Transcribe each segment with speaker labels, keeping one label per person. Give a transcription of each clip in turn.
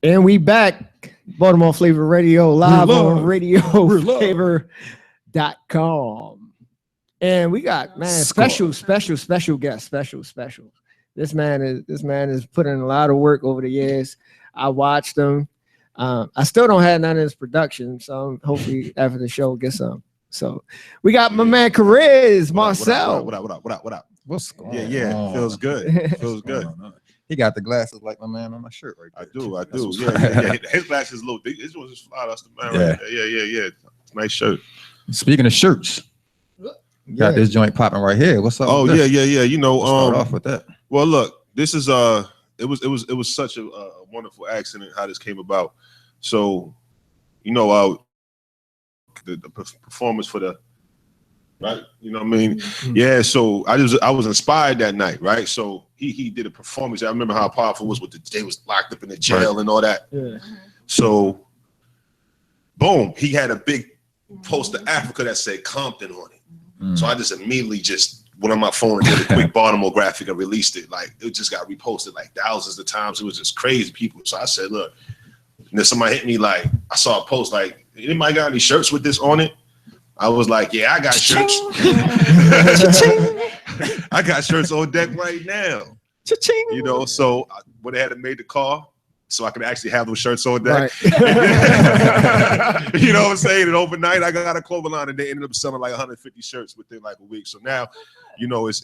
Speaker 1: And we back. Baltimore Flava Radio, live on radioflavor.com. And we got, man, special guest, special. This man is putting in a lot of work over the years. I watched him. I still don't have none of his production, so hopefully after the show get some. So we got my man Kariz Marcel.
Speaker 2: What up?
Speaker 3: What's going on?
Speaker 2: Yeah. Feels good.
Speaker 3: He got the glasses like my man on my shirt right
Speaker 2: there. I do. Yeah. His glasses a little big. His one's just fly. That's the man right there. Yeah. Nice shirt.
Speaker 3: Speaking of shirts, got this joint popping right here. What's up?
Speaker 2: Oh, yeah. You know,
Speaker 3: start off with that.
Speaker 2: Well, look, this is it was such a wonderful accident how this came about. So, you know, the performance for the right, you know what I mean? Mm-hmm. Yeah, so I was inspired that night, right? So he did a performance. I remember how powerful it was with they was locked up in the jail and all that. Yeah. So boom, he had a big poster Africa that said Compton on it. Mm. So I just immediately went on my phone and did a quick Baltimore graphic and released it. Like it just got reposted like thousands of times. It was just crazy people. So I said, look, and then somebody hit me like, I saw a post like, anybody got any shirts with this on it? I was like, yeah, I got shirts. I got shirts on deck right now. You know, so I would have had to made the call so I could actually have those shirts on deck. Right. You know what I'm saying? And overnight, I got a clothing line, and they ended up selling like 150 shirts within like a week. So now, you know, it's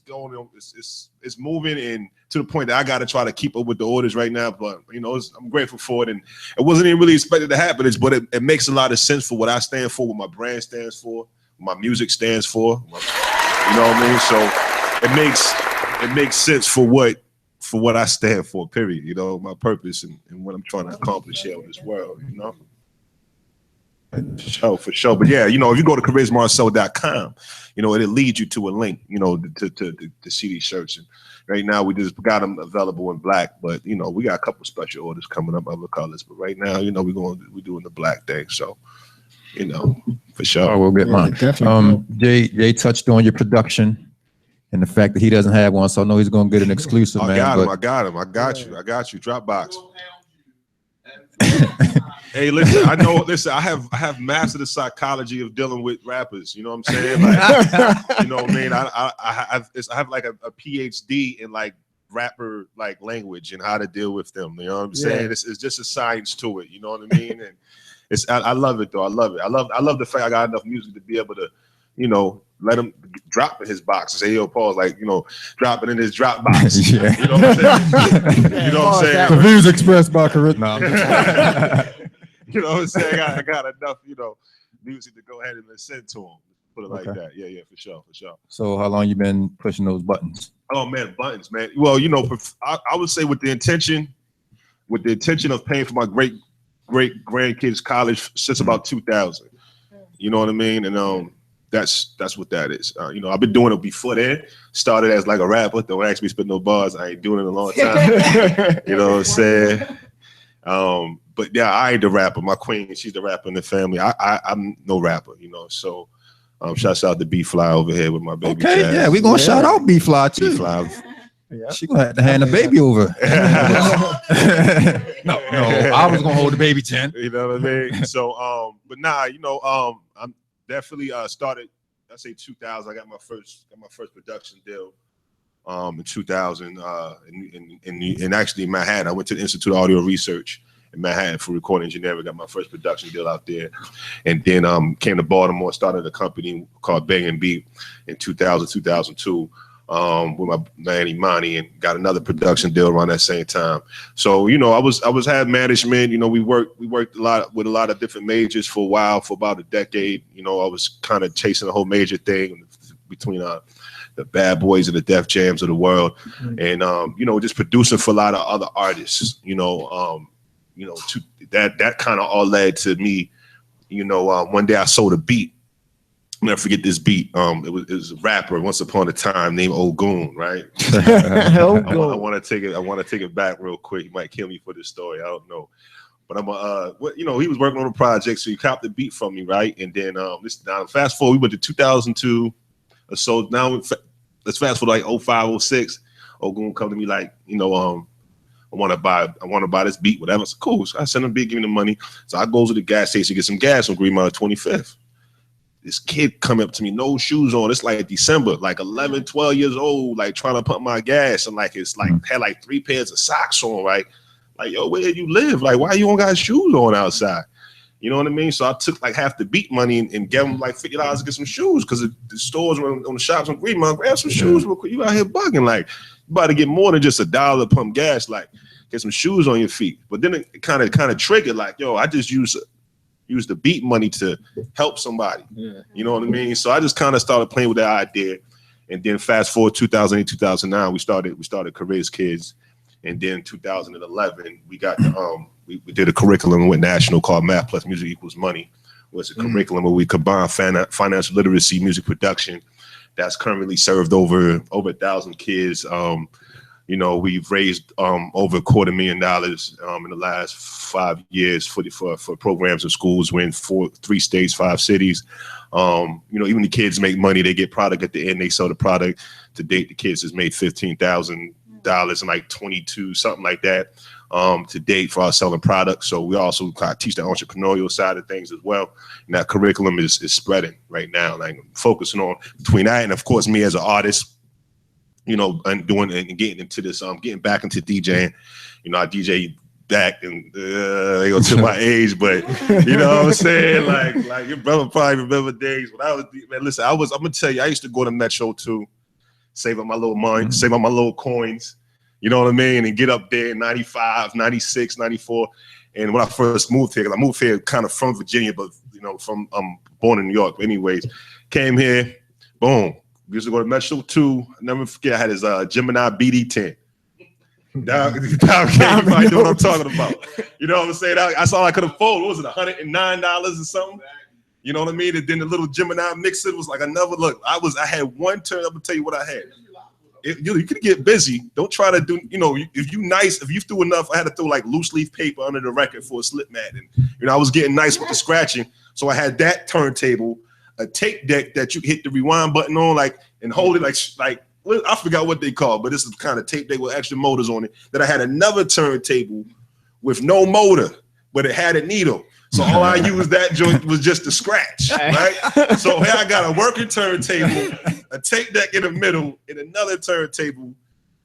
Speaker 2: going on. It's moving, and to the point that I got to try to keep up with the orders right now. But you know, I'm grateful for it, and it wasn't even really expected to happen. But it makes a lot of sense for what I stand for, what my brand stands for, what my music stands for. You know what I mean? So it makes sense for what I stand for, period. You know, my purpose and what I'm trying to accomplish here in this world, you know? For sure. But yeah, you know, if you go to karizmarcel.com, you know, it'll lead you to a link, you know, to see these shirts. And right now we just got them available in black, but you know, we got a couple special orders coming up, other colors. But right now, you know, we're doing the black thing. So, you know, for sure.
Speaker 3: Oh, we'll get mine. Jay touched on your production and the fact that he doesn't have one, so I know he's going to get an exclusive.
Speaker 2: I got him. I got you. Dropbox. Hey, listen. I have mastered the psychology of dealing with rappers. You know what I'm saying? Like, you know what I mean? I have like a PhD in like rapper like language and how to deal with them. You know what I'm saying? It's just a science to it. You know what I mean? And I love it though. I love it. I love the fact I got enough music to be able to, you know, let him drop in his box and say, yo, Paul's like, you know, drop it in his drop box. Yeah. You know what I'm saying? You know what I'm saying?
Speaker 3: The views expressed by Kariz. No,
Speaker 2: you know what I'm saying? I got enough, you know, music to go ahead and send to him. Put it like that. Yeah, for sure.
Speaker 3: So how long you been pushing those buttons?
Speaker 2: Oh man, buttons, man. Well, you know, I would say with the intention of paying for my great grandkids' college since about 2000. You know what I mean? And that's what that is. You know, I've been doing it before then. Started as like a rapper. Don't ask me to spit no bars. I ain't doing it in a long time. You know what I'm saying? But yeah, I ain't the rapper. My queen, she's the rapper in the family. I'm no rapper, you know. So shouts out to B-Fly over here with my baby.
Speaker 3: Okay,
Speaker 2: Jazz.
Speaker 3: yeah, we're gonna shout out B-Fly too.
Speaker 2: B-Fly.
Speaker 3: Yeah. She gonna have to hand the baby over. No, I was gonna hold the baby 10.
Speaker 2: You know what I mean? So but nah, you know, I'm definitely started, I say 2000. I got my first production deal in 2000 in actually Manhattan. I went to the Institute of Audio Research in Manhattan for recording engineering. Got my first production deal out there, and then came to Baltimore, started a company called Bang and Beat in 2002 with my man Imani, and got another production deal around that same time. So you know, I was had management. You know, we worked a lot with a lot of different majors for a while, for about a decade. You know, I was kind of chasing the whole major thing between the Bad Boys and the Def Jams of the world, and you know, just producing for a lot of other artists. You know, that kind of all led to me. You know, one day I sold a beat. I'll never forget this beat. It was a rapper once upon a time named Ogun, right? I want to take it back real quick. He might kill me for this story. I don't know. But you know, he was working on a project, so he copped the beat from me, right? And then now fast forward, we went to 2002 or so. Now let's fast forward like 05, 06. Ogun come to me like, you know, I want to buy this beat, whatever. So cool. So I send him a beat, give me the money. So I go to the gas station, get some gas on Green Mountain 25th. This kid come up to me, no shoes on. It's like December, like 11, 12 years old, like trying to pump my gas. And like, it's like, had like 3 pairs of socks on, right? Like, yo, where you live? Like, why you don't got shoes on outside? You know what I mean? So I took like half the beat money and gave him like $50 to get some shoes because the stores were on the shops on Green Mountain. Grab some shoes real quick. You out here bugging. Like, you about to get more than just $1 to pump gas. Like, get some shoes on your feet. But then it kind of triggered like, yo, I just use the beat money to help somebody. Yeah. You know what I mean? So I just kind of started playing with that idea. And then fast forward 2008, 2009, we started Kariz Kids. And then 2011, we got we did a curriculum with national called Math Plus Music Equals Money. It was a curriculum where we combine financial literacy, music production. That's currently served over 1,000 kids. You know, we've raised over $250,000 in the last 5 years for programs in schools. We're in 3 states, 5 cities. You know, even the kids make money. They get product at the end. They sell the product. To date, the kids has made $15,000 and like 22, something like that, to date for our selling products. So we also kind of teach the entrepreneurial side of things as well. And that curriculum is spreading right now, like focusing on between that and of course me as an artist, you know, and doing and getting into this, getting back into DJing. You know, I DJ back and they go to my age, but you know what I'm saying? Like your brother probably remember days when I was, man, listen, I'm gonna tell you, I used to go to Metro too. Save up my little money, save up my little coins, you know what I mean? And get up there in 95, 96, 94. And when I first moved here, 'cause I moved here kind of from Virginia, but, you know, I'm born in New York. But anyways, came here, boom. We used to go to Metro 2. I never forget, I had his Gemini BD10. Down came, you might know what I'm talking about. You know what I'm saying? That's all I could afford. What was it, $109 or something? You know what I mean? And then the little Gemini mixer was like another look. I had one turn. I'm gonna tell you what I had. You could get busy. Don't try to do. You know, if you threw enough. I had to throw like loose leaf paper under the record for a slip mat, and you know I was getting nice with the scratching. So I had that turntable, a tape deck that you hit the rewind button on, like and hold it like I forgot what they call, but this is the kind of tape deck with extra motors on it. That I had another turntable with no motor, but it had a needle. So all I used that joint was just to scratch, right? So here I got a working turntable, a tape deck in the middle, and another turntable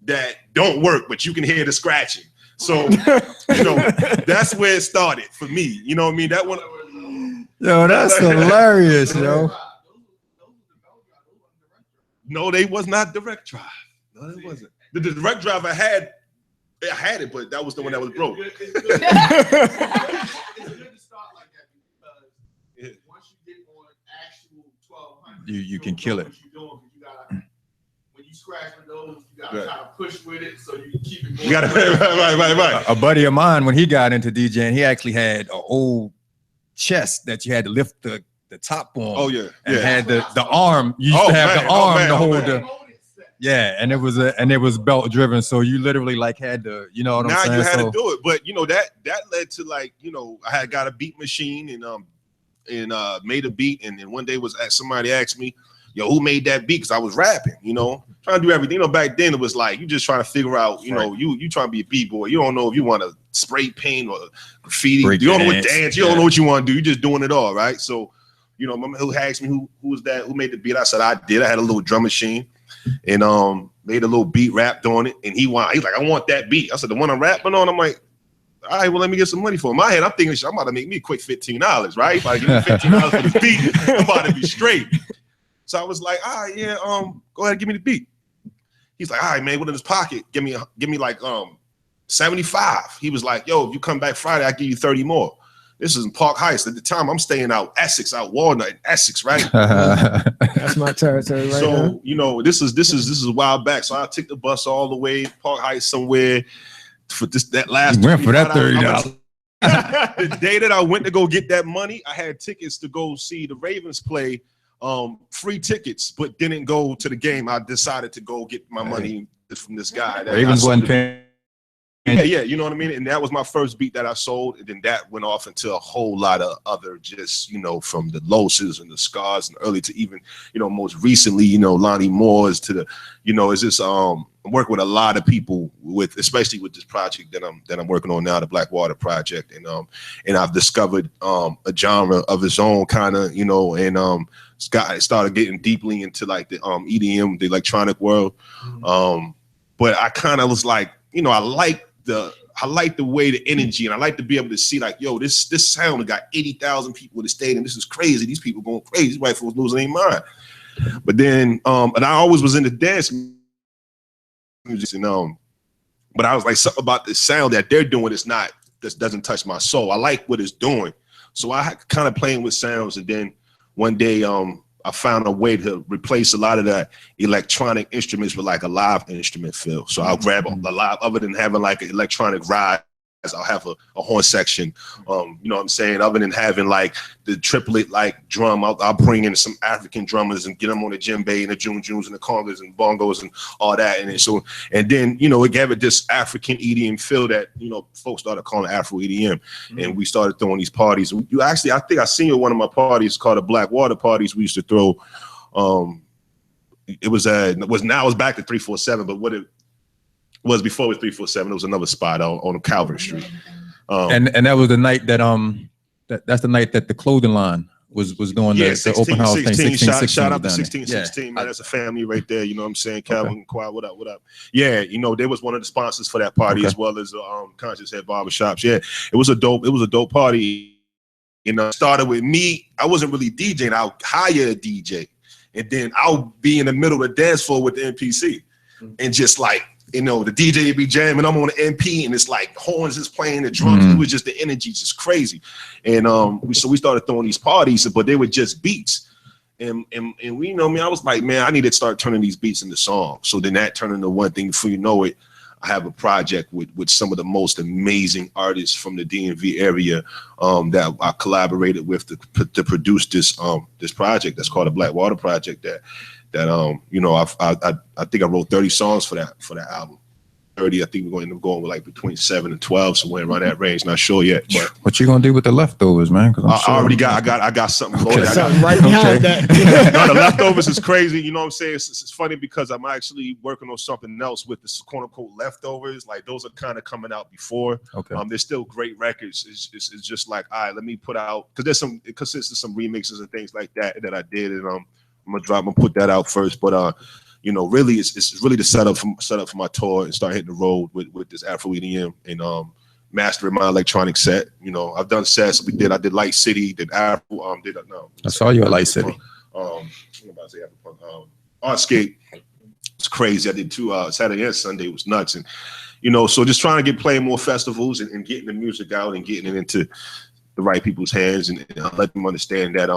Speaker 2: that don't work, but you can hear the scratching. So, you know, that's where it started for me. You know what I mean? That one.
Speaker 3: Yo, that's hilarious, yo.
Speaker 2: No, they was not direct drive. No, it wasn't. The direct drive I had it, but that was the one that was broke.
Speaker 3: You can kill it.
Speaker 4: When you scratch with those, you gotta try to push with it so you can keep it going.
Speaker 2: You gotta right.
Speaker 3: A buddy of mine, when he got into DJing, he actually had an old chest that you had to lift the top on.
Speaker 2: Oh yeah,
Speaker 3: and had the arm. You used to have the arm to hold the. Yeah, and it was belt driven, so you literally like had to, you know what I'm saying?
Speaker 2: Now you had to do it, but you know that led to like, you know, I had got a beat machine and made a beat, and then one day somebody asked me, yo, who made that beat? Because I was rapping, you know, trying to do everything. You know, back then it was like you just trying to figure out, you know, you trying to be a b-boy. You don't know if you want to spray paint or graffiti. You don't know what dance. You don't know what you want to do. You're just doing it all, right? So, you know, who asked me who was that? Who made the beat? I said I did. I had a little drum machine. And made a little beat, rapped on it, and he's like, I want that beat. I said, the one I'm rapping on. I'm like, all right, well, let me get some money for it. In my head, I'm thinking, I'm about to make me a quick $15, right? If I give me $15 for this beat, I'm about to be straight. So I was like, all right, yeah, go ahead and give me the beat. He's like, all right, man, what in his pocket? Give me like 75. He was like, yo, if you come back Friday, I'll give you 30 more. This is in Park Heights. At the time, I'm staying out Walnut, Essex, right?
Speaker 1: That's my territory right
Speaker 2: so,
Speaker 1: now.
Speaker 2: You know, this is a while back. So I took the bus all the way Park Heights somewhere for that last.
Speaker 3: You went for that $30.
Speaker 2: The day that I went to go get that money, I had tickets to go see the Ravens play, free tickets, but didn't go to the game. I decided to go get my money from this guy.
Speaker 3: Ravens wasn't paying
Speaker 2: Yeah, you know what I mean? And that was my first beat that I sold. And then that went off into a whole lot of other just, from the Losses and the Scars and early to even, most recently, Lonnie Moore's to the, it's just I'm working with a lot of people especially with this project that I'm working on now, the Blackwater Project. And I've discovered a genre of its own kind of, and started getting deeply into like the EDM, the electronic world. But I kind of was like, I like the way the energy, and I like to be able to see like, yo, this sound got 80,000 people in the stadium. This is crazy. These people going crazy. These white folks losing their mind. But then, and I always was into dance music, but I was like, something about the sound that they're doing doesn't touch my soul. I like what it's doing. So I kind of playing with sounds, and then one day, I found a way to replace a lot of that electronic instruments with like a live instrument feel. So I'll grab a live, other than having like an electronic ride, I'll have a horn section. You know what I'm saying? Other than having like the triplet like drum, I'll bring in some African drummers and get them on the djembe and the junjuns and the congas and bongos and all that. And then it gave it this African EDM feel that folks started calling Afro EDM, and we started throwing these parties. I think I seen you at one of my parties called the Blackwater parties we used to throw. It was now it's back to 347, but what it was before it was 347. It was another spot on Calvert Street.
Speaker 3: And that was the night that's the night that the clothing line was doing the open house
Speaker 2: 16,
Speaker 3: thing.
Speaker 2: Shout out to 1616, man. That's a family right there. You know what I'm saying? Calvin and Quad, what up? Yeah, they was one of the sponsors for that party, as well as Conscious Head Barbershops. Yeah, it was a dope party. Started with me. I wasn't really DJing. I'll hire a DJ, and then I'll be in the middle of the dance floor with the NPC, and just like, the DJ be jamming, I'm on the MP, and it's like horns is playing, the drums. It was just the energy, just crazy. And we started throwing these parties, but they were just beats. And we I was like, man, I need to start turning these beats into songs. So then that turned into one thing. Before you know it, I have a project with some of the most amazing artists from the DMV area that I collaborated with to produce this project that's called the Blackwater Project. I think I wrote 30 songs for that album. 30, I think we're going to end up going with like between 7 and 12, somewhere around that range. Not sure yet. But
Speaker 3: what you gonna do with the leftovers, man?
Speaker 2: I got something loaded.
Speaker 1: Something right behind that.
Speaker 2: No, the leftovers is crazy. You know what I'm saying? It's funny because I'm actually working on something else with the quote unquote leftovers. Like those are kind of coming out before. Okay. There's still great records. It's just like, all right, let me put out, because it consists of some remixes and things like that I did, and I'm gonna put that out first. But really, it's really the setup for my tour and start hitting the road with this Afro EDM and mastering my electronic set. I've done sets. I did Light City, did Afro.
Speaker 3: I saw you at Light City.
Speaker 2: Artscape. It's crazy. I did 2 Saturday and Sunday. It was nuts. And so just trying to playing more festivals and getting the music out and getting it into the right people's hands and let them understand that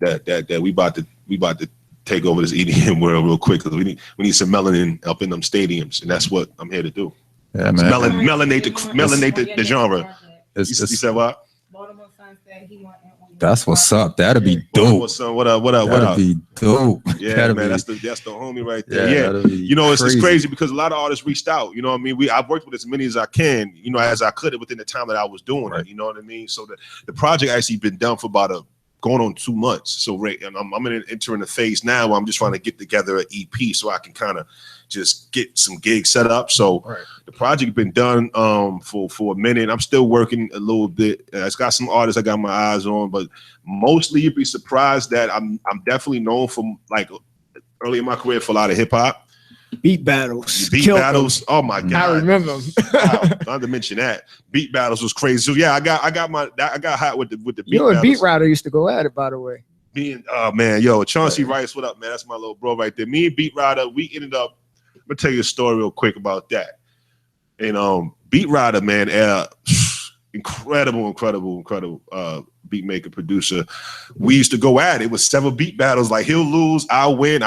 Speaker 2: that we about to take over this EDM world real quick, because we need some melanin up in them stadiums, and that's what I'm here to do.
Speaker 3: Yeah, man.
Speaker 2: Melanate the genre. You said what?
Speaker 3: That's what's up. That'll be dope.
Speaker 2: What up?
Speaker 3: That'll be dope.
Speaker 2: Yeah, man. That's the homie right there. Yeah. It's crazy because a lot of artists reached out. You know what I mean? I've worked with as many as I can, as I could within the time that I was doing it. You know what I mean? So the project actually been done for about going on 2 months. So and I'm entering the phase now where I'm just trying to get together an EP so I can kind of just get some gigs set up. So the project been done for a minute. I'm still working a little bit. It's got some artists I got my eyes on, but mostly you'd be surprised that I'm definitely known for, like, early in my career, for a lot of hip hop.
Speaker 1: Beat battles.
Speaker 2: Oh my God.
Speaker 1: I remember them.
Speaker 2: Not to mention that. Beat battles was crazy. So yeah, I got hot with the beat battles.
Speaker 1: You and Beat Rider used to go at it, by the way.
Speaker 2: Chauncey Rice, what up, man? That's my little bro right there. Me and Beat Rider, we ended up, I'm gonna tell you a story real quick about that. And Beat Rider, man, incredible beat maker, producer. We used to go at it. It was several beat battles. Like, he'll lose, I'll win,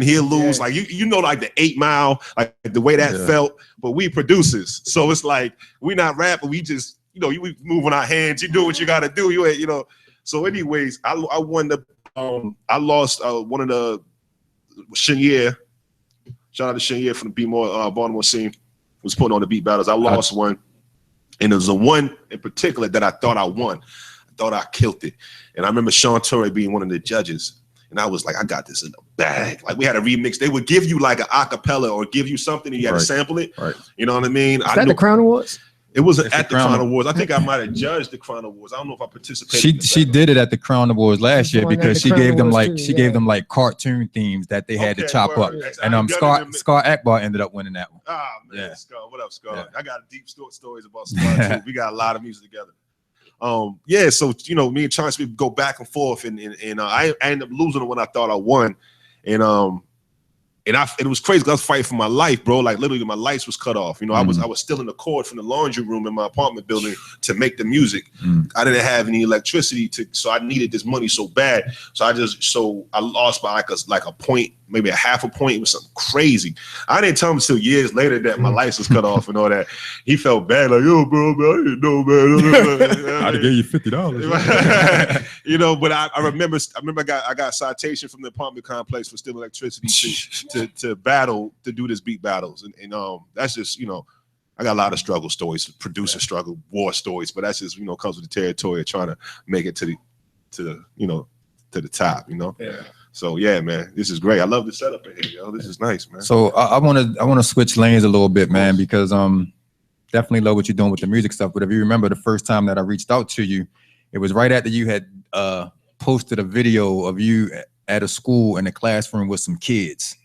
Speaker 2: he'll lose. Like, like the 8 Mile, like the way that felt. But we producers, so it's like we not rapping. We just, we moving our hands. You do what you got to do. So, anyways, I won I lost one of the Chenier. Shout out to Chenier from the Baltimore scene. was putting on the beat battles. I lost one, and there was a one in particular that I thought I won. I thought I killed it, and I remember Sean Torrey being one of the judges, and I was like, I got this in the bag. Like we had a remix. They would give you like an acapella or give you something, and you had to sample it.
Speaker 3: Right.
Speaker 2: You know what I mean?
Speaker 1: Is that the Crown Awards?
Speaker 2: It wasn't at the Crown Awards. I think I might have judged the Crown Awards. I don't know if I participated.
Speaker 3: She did it at the Crown Awards last year because she gave them like gave them like cartoon themes that they had to chop up. And Scar Akbar ended up winning that one.
Speaker 2: Ah man, Scar, what up, Scar? Yeah. I got deep stories about Scar too. We got a lot of music together. Yeah, so you know, me and Chauncey go back and forth, and I ended up losing when I thought I won, and it was crazy because I was fighting for my life, bro. Like literally, my lights was cut off. You know, I was still in the cord from the laundry room in my apartment building to make the music. I didn't have any electricity so I needed this money so bad. So I lost by like a point, maybe a half a point. It was something crazy. I didn't tell him until years later that my lights was cut off and all that. He felt bad, like, yo, bro, man, I didn't know, man.
Speaker 3: I'd have gave you $50.
Speaker 2: You know, but I remember I got a citation from the apartment complex for stealing electricity to battle, to do this beat battles. And that's just, you know, I got a lot of struggle stories, producer struggle, war stories, but that's just, you know, comes with the territory of trying to make it to the top, you know? Yeah. So yeah, man, this is great. I love the setup in here, yo. This is nice, man.
Speaker 3: So I wanna switch lanes a little bit, man, because definitely love what you're doing with the music stuff. But if you remember the first time that I reached out to you, it was right after you had posted a video of you at a school in a classroom with some kids.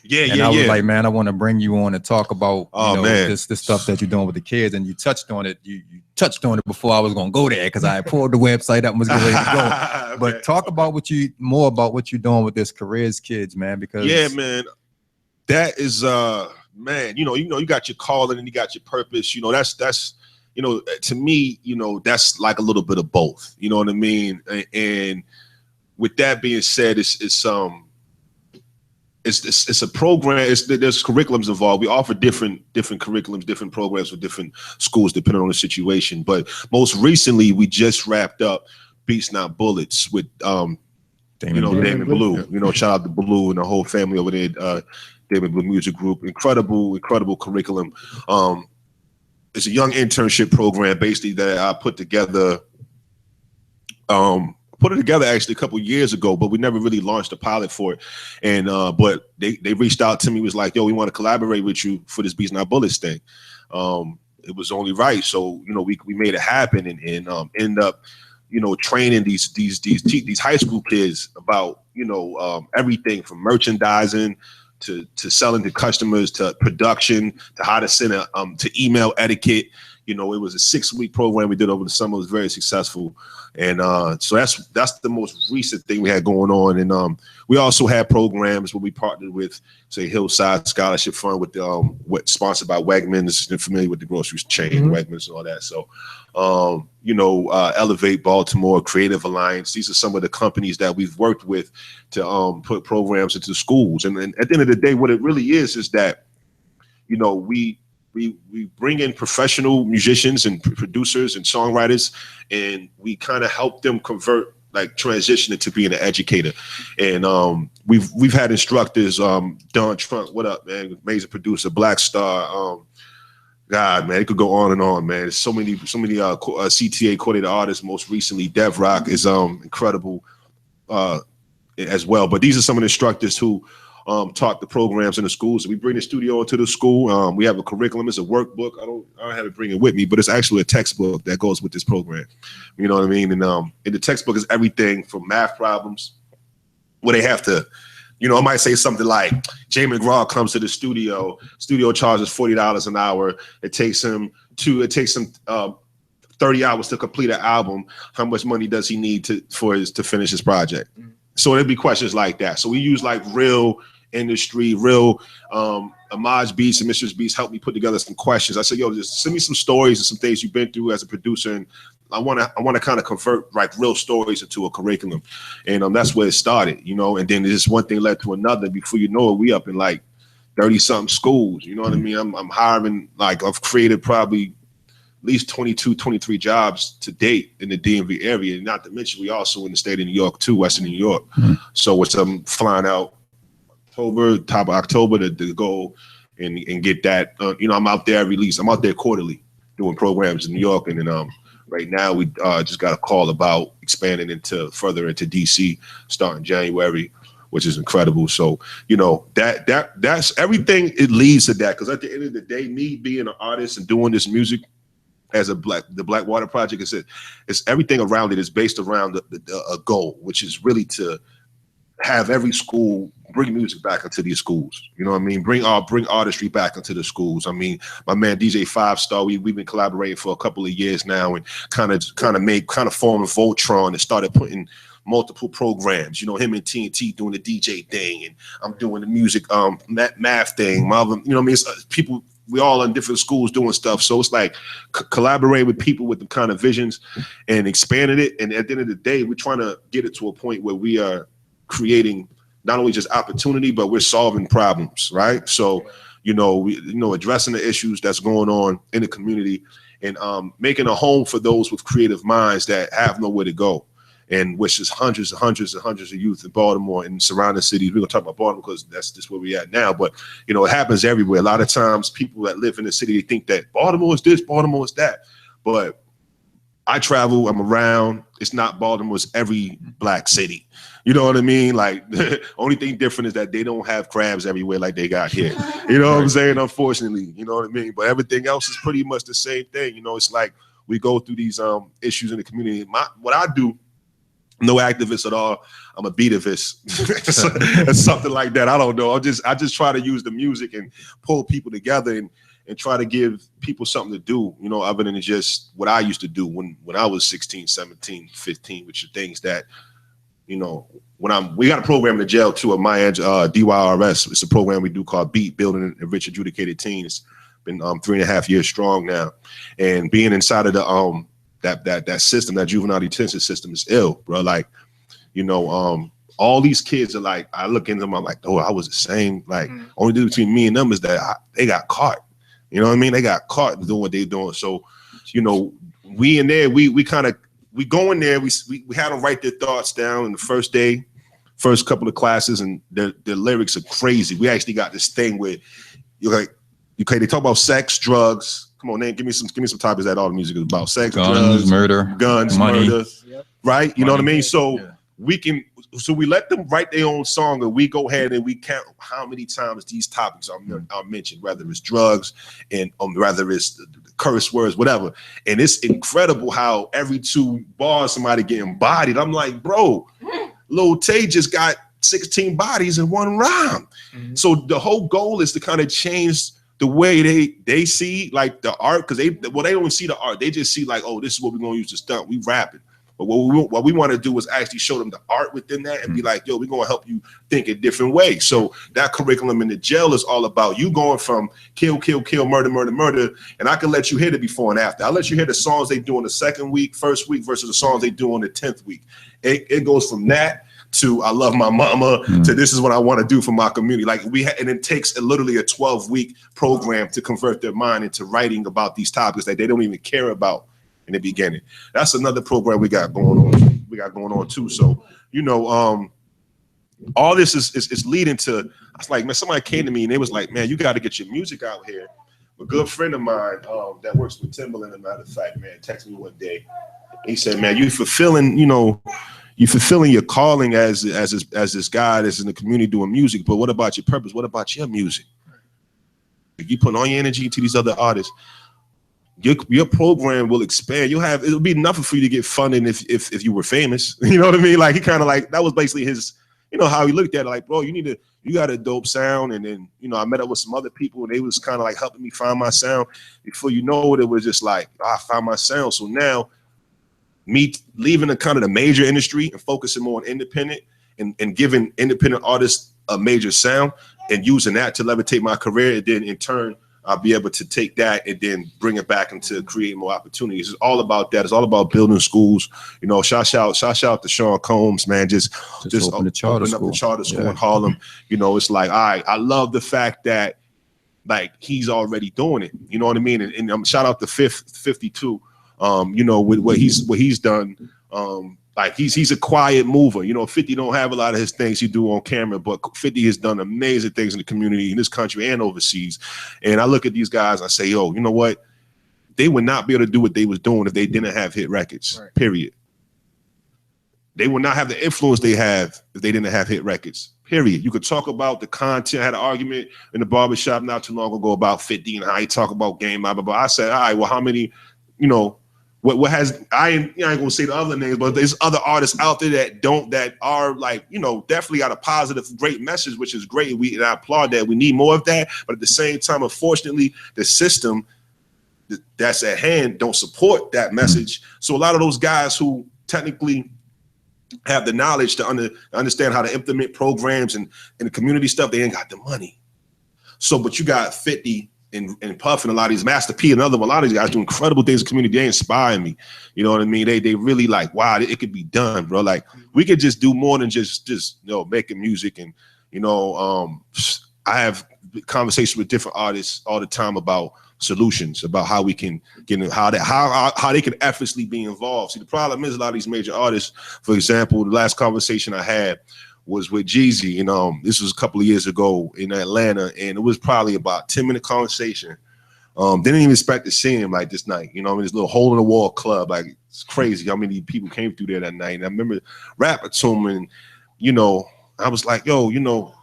Speaker 3: And I was like, man, I want to bring you on and talk about this stuff that you're doing with the kids. And you touched on it. You touched on it before I was gonna go there because I pulled the website up and was getting ready to go. Okay. But talk about what you're doing with this Kariz Kids, man. Because
Speaker 2: man, that is man, you know, you got your calling and you got your purpose. You know, that's you know, to me, you know, that's like a little bit of both. You know what I mean? And with that being said, it's a program. There's curriculums involved. We offer different curriculums, different programs for different schools depending on the situation. But most recently, we just wrapped up Beats Not Bullets with Damon Blue. You know, shout out to Blue and the whole family over there. Damon Blue Music Group. Incredible curriculum. It's a young internship program basically that I put together. Put it together actually a couple years ago, but we never really launched a pilot for it. And but they reached out to me, was like, yo, we want to collaborate with you for this Beats Not Bullets thing. It was only right. So, you know, we made it happen and end up, you know, training these high school kids about, you know, everything from merchandising to selling to customers, to production, to how to send to email etiquette. You know, it was a 6-week program we did over the summer. It was very successful. And so that's the most recent thing we had going on. And we also had programs where we partnered with, say, Hillside Scholarship Fund with sponsored by Wegmans. You're familiar with the grocery chain, Wegmans and all that. So, you know, Elevate Baltimore, Creative Alliance. These are some of the companies that we've worked with to put programs into the schools. And at the end of the day, what it really is that, you know, we bring in professional musicians and producers and songwriters, and we kind of help them transition into being an educator. And we've had instructors, Don Trump, what up, man? Amazing producer, Black Star. God, man, it could go on and on, man. There's so many CTA coordinated artists. Most recently, Dev Rock is incredible as well. But these are some of the instructors who taught the programs in the schools. We bring the studio into the school. We have a curriculum. It's a workbook. I don't have it bring it with me, but it's actually a textbook that goes with this program. You know what I mean? And in the textbook is everything from math problems where they have to, you know, I might say something like Jay McGraw comes to the studio charges $40 an hour. It takes him 30 hours to complete an album. How much money does he need to finish his project? So there'd be questions like that. So we use like real industry, real Amaj Beats and Mr. Beats helped me put together some questions. I said, yo, just send me some stories and some things you've been through as a producer, and I want to kind of convert like real stories into a curriculum. And that's where it started, you know. And then just one thing led to another. Before you know it, we up in like 30-something schools. You know what I mean? I'm hiring, like, I've created probably at least 22, 23 jobs to date in the DMV area. Not to mention, we also in the state of New York too, Western New York. So it's flying out top of October to go and get that. You know, I'm out there I'm out there quarterly doing programs in New York, and then right now we just got a call about expanding further into DC starting January, which is incredible. So, you know, that's everything. It leads to that, because at the end of the day, me being an artist and doing this music as the Blackwater Project, it's everything around it is based around a goal, which is really to have every school bring music back into these schools. You know what I mean? Bring artistry back into the schools. I mean, my man DJ 5 Star, we've been collaborating for a couple of years now, and kind of formed Voltron and started putting multiple programs. You know, him and TNT doing the DJ thing, and I'm doing the music math thing. Marvin, you know what I mean? It's, people, we all in different schools doing stuff. So it's like collaborate with people with the kind of visions and expanding it. And at the end of the day, we're trying to get it to a point where we are creating not only just opportunity, but we're solving problems, right? So, you know, addressing the issues that's going on in the community, and making a home for those with creative minds that have nowhere to go, and which is hundreds and hundreds and hundreds of youth in Baltimore and surrounding cities. We're gonna talk about Baltimore because that's just where we're at now. But you know, it happens everywhere. A lot of times, people that live in the city, they think that Baltimore is this, Baltimore is that. But I travel, I'm around. It's not Baltimore, it's every black city. You know what I mean? Like, the only thing different is that they don't have crabs everywhere like they got here. You know what I'm saying? Unfortunately, you know what I mean? But everything else is pretty much the same thing. You know, it's like we go through these issues in the community. What I do, no activist at all. I'm a beativist. It's something like that. I don't know. I just try to use the music and pull people together and try to give people something to do, you know, other than just what I used to do when I was 16, 17, 15, which are things that, you know, we got a program in the jail too at my DYRS. It's a program we do called BEAT, Building an Enriched Adjudicated Teen. It's been 3.5 years strong now. And being inside of the that system, that juvenile detention system, is ill, bro. Like, you know, all these kids are like, I look into them, I'm like, oh, I was the same. Like, only difference between me and them is that they got caught. You know what I mean? They got caught doing what they're doing. So, you know, we in there, we go in there, we had them write their thoughts down in the first day, first couple of classes, and their lyrics are crazy. We actually got this thing where you're like, okay, they talk about sex, drugs. Come on, man, give me some topics that all the music is about. Sex, drugs,
Speaker 3: murder, money.
Speaker 2: murder, right? You know what I mean? So
Speaker 3: yeah.
Speaker 2: we let them write their own song, and we go ahead and we count how many times these topics are mentioned, whether it's drugs and whether it's the curse words, whatever. And it's incredible how every 2 bars somebody getting bodied. I'm like, bro, Lil Tay just got 16 bodies in 1 round. Mm-hmm. So the whole goal is to kind of change the way they see like the art, because they don't see the art. They just see like, oh, this is what we're gonna use to stunt. We rapping. But what we want to do is actually show them the art within that and be like, yo, we're going to help you think a different way. So that curriculum in the jail is all about you going from kill, kill, kill, murder, murder, murder. And I can let you hear the before and after. I'll let you hear the songs they do in the second week, first week versus the songs they do on the 10th week. It goes from that to I love my mama to this is what I want to do for my community. Like and it takes literally a 12-week program to convert their mind into writing about these topics that they don't even care about in the beginning. That's another program we got going on too. So, you know, all this is leading to, I was like, man, somebody came to me and they was like, man, you got to get your music out here. A good friend of mine that works with Timberland, as a matter of fact, man, texted me one day. He said, man, you're fulfilling your calling as this guy that's in the community doing music, but what about your purpose? What about your music? You put all your energy into these other artists. Your program will expand. It'll be enough for you to get funding if you were famous. You know what I mean? Like he kind of like that was basically his, you know, how he looked at it. Like, bro, you got a dope sound. And then, you know, I met up with some other people and they was kind of like helping me find my sound. Before you know it, it was just like I found my sound. So now, me leaving the kind of the major industry and focusing more on independent and giving independent artists a major sound and using that to levitate my career, and then in turn, I'll be able to take that and then bring it back into creating more opportunities. It's all about that. It's all about building schools. You know, shout out to Sean Combs, man. Just open up the charter school in Harlem. You know, it's like, all right, I love the fact that like he's already doing it. You know what I mean? And shout out to 52. You know, with what he's done. Like he's a quiet mover. You know, 50 don't have a lot of his things he do on camera, but 50 has done amazing things in the community in this country and overseas. And I look at these guys, I say, yo, you know what? They would not be able to do what they was doing if they didn't have hit records, period. They would not have the influence they have if they didn't have hit records, period. You could talk about the content. I had an argument in the barbershop not too long ago about 50 and how he talk about game, blah, blah, blah. I said, all right, well, how many, you know, what has, I ain't gonna say the other names, but there's other artists out there that are like, you know, definitely got a positive, great message, which is great. And I applaud that. We need more of that. But at the same time, unfortunately, the system that's at hand don't support that message. So a lot of those guys who technically have the knowledge to understand how to implement programs and the community stuff, they ain't got the money. So, but you got 50 and Puff and a lot of these, Master P and other, a lot of these guys do incredible things in the community. They inspire me. You know what I mean? They really like, wow, it could be done, bro. Like we could just do more than just you know, making music. And, you know, I have conversations with different artists all the time about solutions, about how we can get in, how they can effortlessly be involved. See, the problem is a lot of these major artists, for example, the last conversation I had was with Jeezy, and this was a couple of years ago in Atlanta, and it was probably about 10-minute conversation. Didn't even expect to see him like this night, you know, I mean, this little hole in the wall club, like it's crazy how many people came through there that night. And I remember rapping to him, and you know, I was like, yo, you know,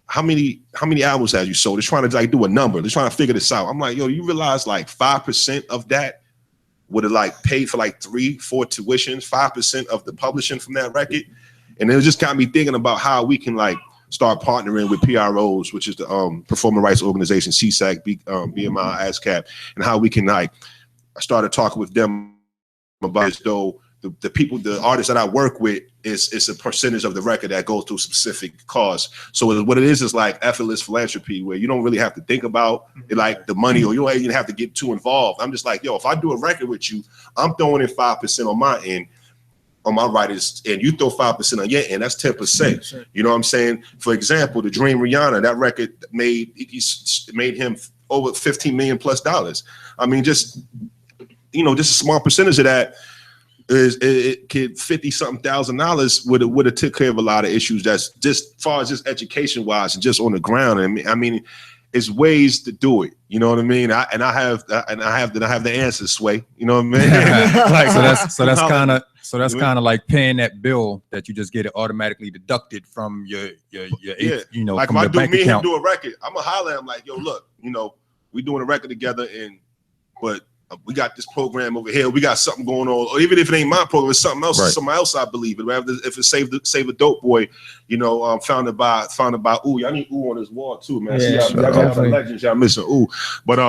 Speaker 2: how many albums have you sold? They're trying to like do a number. They're trying to figure this out. I'm like, yo, you realize like 5% of that would have like paid for like 3-4 tuitions, 5% of the publishing from that record. And it just got me thinking about how we can like start partnering with PROs, which is the Performing Rights Organization, CSAC, BMI, ASCAP, and how we can like, I started talking with them about as though the people, the artists that I work with, it's a percentage of the record that goes to a specific cause. So what it is like effortless philanthropy, where you don't really have to think about it, like the money, or you don't even have to get too involved. I'm just like, yo, if I do a record with you, I'm throwing in 5% on my end, on my writers, and you throw 5% on your end, that's 10%. You know what I'm saying? For example, the Dream Rihanna, that record made him over $15 million plus. I mean, just, you know, just a small percentage of that is it could $50,000 would have took care of a lot of issues. That's just far as just education wise and just on the ground. And I mean, it's ways to do it. You know what I mean? I have the answers, Sway. You know what I mean?
Speaker 3: Like so that's kind of like paying that bill that you just get it automatically deducted from your you know,
Speaker 2: like
Speaker 3: from
Speaker 2: if I
Speaker 3: your bank
Speaker 2: me
Speaker 3: account.
Speaker 2: And him do a record, I'm gonna holler at him like, yo, look, you know, we doing a record together, but we got this program over here. We got something going on, or even if it ain't my program, it's something else. Right. Somebody else, I believe it. If it's Save a Dope Boy, you know, founded by Ooh. Y'all need Ooh on his wall too, man. Yeah, see, y'all got legends. Y'all missing Ooh, but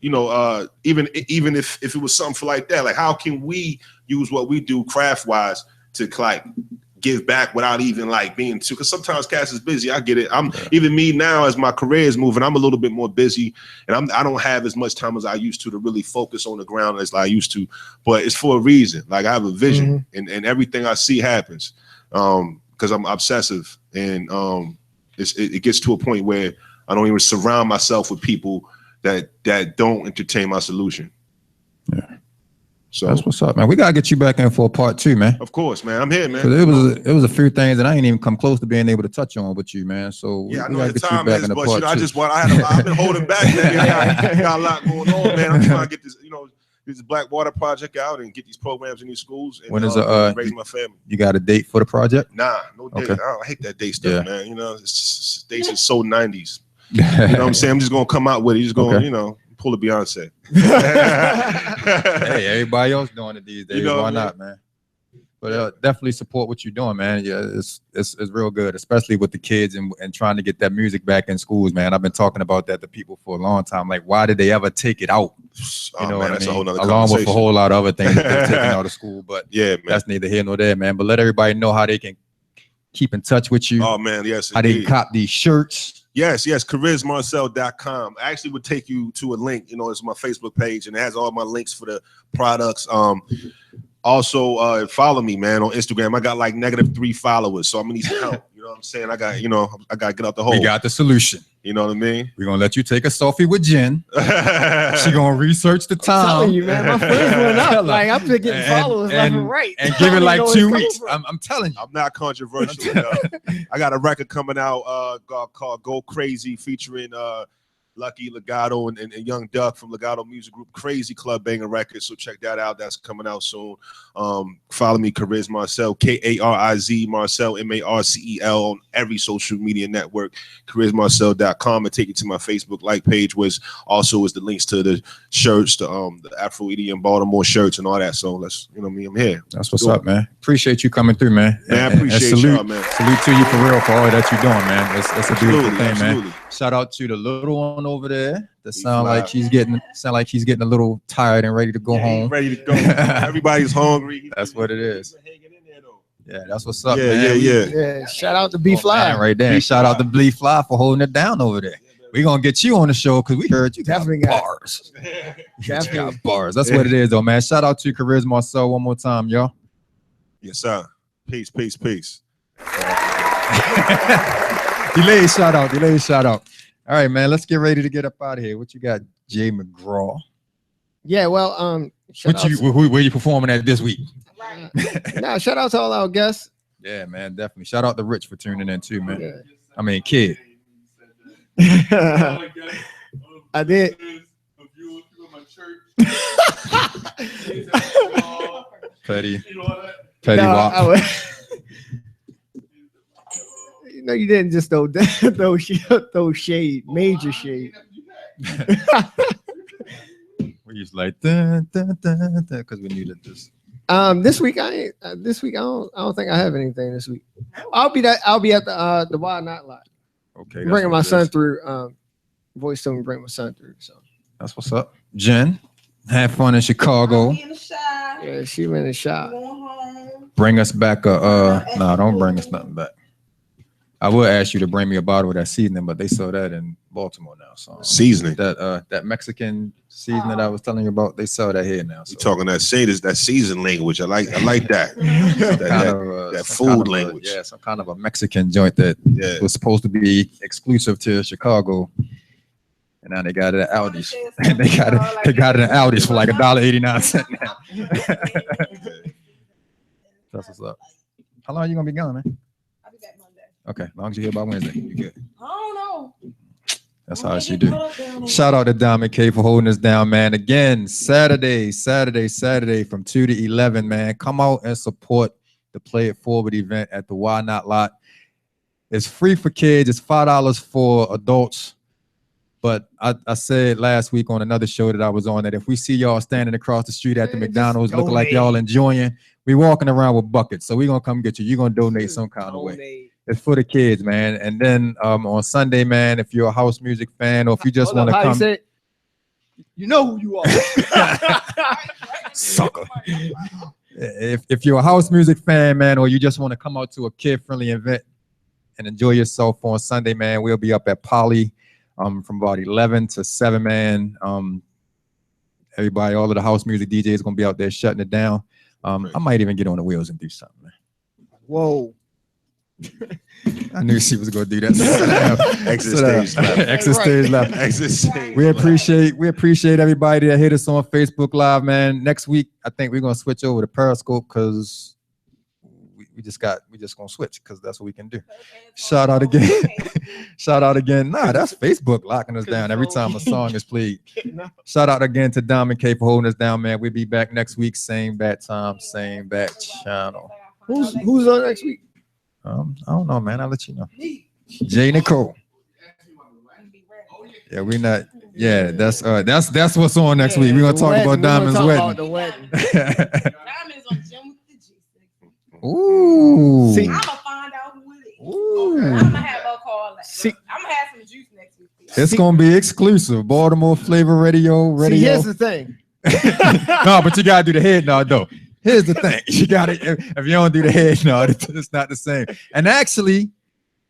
Speaker 2: you know, even if it was something for like that, like how can we use what we do craft wise to like give back without even like being too, because sometimes cats is busy. I get it. Even me now, as my career is moving, I'm a little bit more busy, and I don't have as much time as I used to really focus on the ground as I used to. But it's for a reason. Like I have a vision, and everything I see happens because I'm obsessive, and it gets to a point where I don't even surround myself with people that don't entertain my solution.
Speaker 3: Yeah. So that's what's up, man. We gotta get you back in for a part 2, man.
Speaker 2: Of course, man. I'm here, man.
Speaker 3: It was a few things that I ain't even come close to being able to touch on with you, man. So
Speaker 2: yeah, I know the time is, but you know, I've been holding back. Man. Got a lot going on, man. I'm trying to get this, you know, this Black Water Project out and get these programs in these schools. And,
Speaker 3: when is
Speaker 2: raise my family?
Speaker 3: You got a date for the project?
Speaker 2: Nah, no date.
Speaker 3: Okay.
Speaker 2: I hate that date stuff, man. You know, it's dates is so 90s. You know what I'm saying? I'm just gonna come out with it. Just gonna, you know, pull a Beyonce.
Speaker 3: Hey, everybody else doing it these days. You know, why not, man? But definitely support what you're doing, man. Yeah, it's real good, especially with the kids and trying to get that music back in schools, man. I've been talking about that to people for a long time. Like, why did they ever take it out? You know what I mean? A whole nother along with a whole lot of other things that they're taking out of school. But yeah, man, that's neither here nor there, man. But let everybody know how they can keep in touch with you.
Speaker 2: Oh man, yes.
Speaker 3: How they can cop these shirts.
Speaker 2: Yes, KarizMarcel.com. I actually would take you to a link. You know, it's my Facebook page, and it has all my links for the products. Also, follow me, man, on Instagram. I got like -3 followers, so I'm gonna need some help. You know know what I'm saying? I got to get out the hole.
Speaker 3: We got the solution.
Speaker 2: You know what I mean?
Speaker 3: We're gonna let you take a selfie with Jen. She gonna research the time.
Speaker 1: I'm telling you, man, my friends went up. Like I'm just getting followers left and right.
Speaker 3: And give it like 2 weeks. I'm telling you.
Speaker 2: I'm not controversial. I got a record coming out called Go Crazy featuring Lucky Legato and Young Duck from Legato Music Group. Crazy club banger record. So check that out. That's coming out soon. Follow me, Kariz Marcel, Kariz Marcel, Marcel on every social media network. KarizMarcel.com, and take you to my Facebook like page, which also is the links to the shirts, the Afro EDM Baltimore shirts and all that. So let's, you know what I mean? I'm here.
Speaker 3: That's what's up, man. Appreciate you coming through, man.
Speaker 2: Man, I appreciate y'all, man.
Speaker 3: Salute to you for real for all that you're doing, man. That's a beautiful thing,
Speaker 2: absolutely.
Speaker 3: Man. Shout out to the little one over there. That sound like he's getting a little tired and ready to go home.
Speaker 2: Ready to go. Everybody's hungry.
Speaker 3: That's what it is. Yeah, that's what's up, man.
Speaker 1: Yeah. Shout out to B Fly
Speaker 3: right there. Shout out to B Fly for holding it down over there. We're gonna get you on the show because we heard you
Speaker 1: definitely
Speaker 3: got bars. Definitely got bars. That's what it is, though, man. Shout out to Kariz Marcel one more time, y'all.
Speaker 2: Yes, sir. Peace.
Speaker 3: Delayed shout out. All right, man. Let's get ready to get up out of here. What you got, Jay McGraw?
Speaker 1: Yeah, well,
Speaker 3: where you performing at this week?
Speaker 1: Nah, shout out to all our guests.
Speaker 3: Yeah, man, definitely. Shout out to Rich for tuning in too, man.
Speaker 1: Yeah.
Speaker 3: I mean, Kid.
Speaker 1: I did.
Speaker 3: Petty.
Speaker 1: No, you didn't just throw shade, major shade.
Speaker 3: We used like because we needed this.
Speaker 1: This week I don't think I have anything this week. I'll be at the Why Not Lot.
Speaker 3: Okay,
Speaker 1: bringing my son through. Voice told me to bring my son through. So
Speaker 3: that's what's up. Jen, have fun in Chicago.
Speaker 1: Yeah, she went in the shop.
Speaker 3: Bring us back no, don't bring us nothing back. I will ask you to bring me a bottle of that seasoning, but they sell that in Baltimore now. So
Speaker 2: seasoning,
Speaker 3: that Mexican seasoning that I was telling you about, they sell that here now. So.
Speaker 2: You talking that season language? I like that. that food language.
Speaker 3: Some kind of a Mexican joint that was supposed to be exclusive to Chicago, and now they got it at Aldi's. And they got it at Aldi's for like $1.89 now. That's what's up. How long are you gonna be gone, man? Okay, as long as you're here by Wednesday, you good.
Speaker 5: I don't know.
Speaker 3: That's how she do. Shout out to Diamond K for holding us down, man. Again, Saturday from 2 to 11, man. Come out and support the Play It Forward event at the Why Not Lot. It's free for kids. It's $5 for adults. But I said last week on another show that I was on that if we see y'all standing across the street at the McDonald's looking like y'all enjoying, we walking around with buckets. So we're going to come get you. You're going to donate some kind of way. It's for the kids, man. And then on Sunday, man, if you're a house music fan or if you just want to come.
Speaker 1: You know who you are.
Speaker 3: Sucker. If you're a house music fan, man, or you just want to come out to a kid-friendly event and enjoy yourself on Sunday, man, we'll be up at Poly from about 11 to 7, man. Everybody, all of the house music DJs going to be out there shutting it down. I might even get on the wheels and do something, man.
Speaker 1: Whoa.
Speaker 3: I knew she was gonna do that. Exit stage left. We appreciate everybody that hit us on Facebook Live, man. Next week, I think we're gonna switch over to Periscope because we just gonna switch because that's what we can do. Shout out again. Nah, that's Facebook locking us down every time a song is played. Shout out again to Diamond K for holding us down, man. We'll be back next week, same bat time, same bat channel.
Speaker 1: Who's on next week?
Speaker 3: I don't know, man. I'll let you know. Jay Nicole. Yeah, we're not. Yeah, that's what's on next week. We're gonna talk about Diamond's wedding.
Speaker 5: Diamond's on Jim with the G.
Speaker 3: Ooh.
Speaker 5: I'm gonna find out who it is. I'm gonna have a call. I'm gonna have some juice next week.
Speaker 3: It's gonna be exclusive. Baltimore Flava Radio.
Speaker 1: See, here's the thing.
Speaker 3: No, but you gotta do the head nod though. Here's the thing. You got it. If you don't do the head nod, it's not the same. And actually,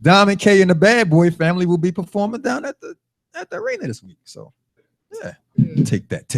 Speaker 3: Diamond K and the Bad Boy family will be performing down at the arena this week. So, yeah, take that.